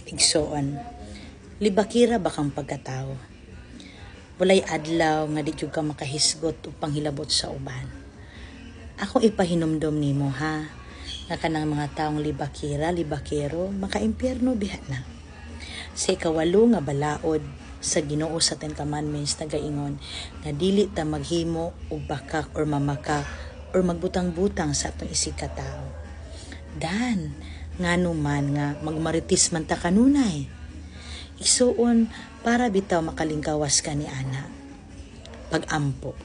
Igsoon, libakira bakang pagkatao. Walay adlaw nga di jud ka makahisgot o panghilabot sa uban. Ako ipahinumdom nimo ha, nga kanang mga taong libakero, maka-impyerno biha na. Sa ikawalo nga balaod sa Ginoo sa Ten Commandments nagaingon nga dili ta maghimo og bakak or mamakak or magbutang-butang sa atong isikatawo. Dan ngano man nga magmaritis man ta kanunay. Isuon para bitaw makalingkawas ka ni ana. Pag-ampo.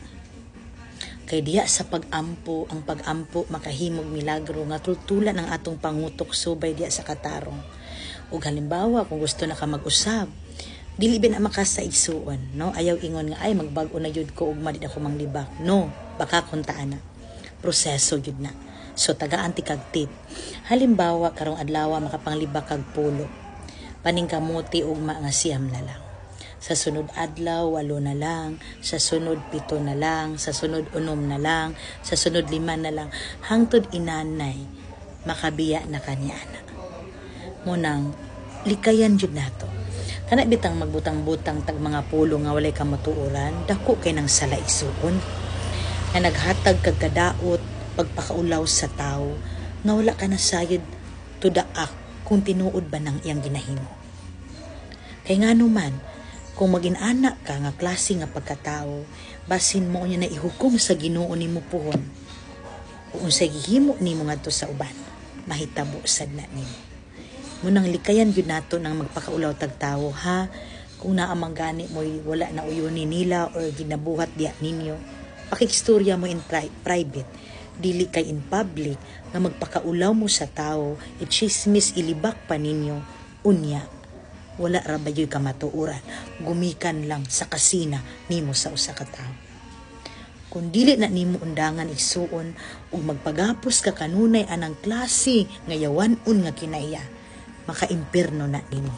Kay diya sa pag-ampo, ang pag-ampo makahimog milagro nga tultulan ang atong pangutok subay diya sa katarong. Ug halimbawa kung gusto na ka mag-usab, dili ba na makasa igsuon, no? Ayaw ingon nga ay magbag-o na jud ko ug madid ako manglibak. No, baka kuntaan na. Proseso jud na. So tagaan ti kag tip. Halimbawa karong adlaw makapanglibak kag pulo. Paningkamuti ug mga siyam na lang. Sa sunod adlaw 8 na lang, sa sunod 7 na lang, sa sunod 6 na lang, sa sunod 5 na lang hangtod inanay makabiya na kaniana. Munang likayan jud nato. Kana bitang magbutang-butang tag mga pulo nga walay kamatuoran, dako kay nang sala isuon. Na naghatag kag kadaot pagpakaulaw sa tao nga wala ka na sayod to the act kung tinuod ba ng iyang ginahimo. Kay ngano man, kung magin-anak ka nga klase nga pagkatao, basin mo niya na ihukom sa Ginoo nimo puhon. Kung unsay gihimo nimo ngadto sa uban, mahitabo sad na nimo. Munang likayan gyud nato nang magpakaulaw tag tawo ha, kung naamang gani mo wala na uyunin nila or ginabuhat diya ninyo, pakistorya mo in private, dili kay in public nga magpakaulaw mo sa tao, ichismis ilibak pa ninyo, unya wala ra bayoy kamatuoran, gumikan lang sa kasina nimo sa usa ka tawo. Kung dili na nimo undangan isuon ug magpagapos ka kanunay anang klase nga yawan-on nga kinaiya, maka-impierno na nimo.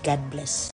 God bless.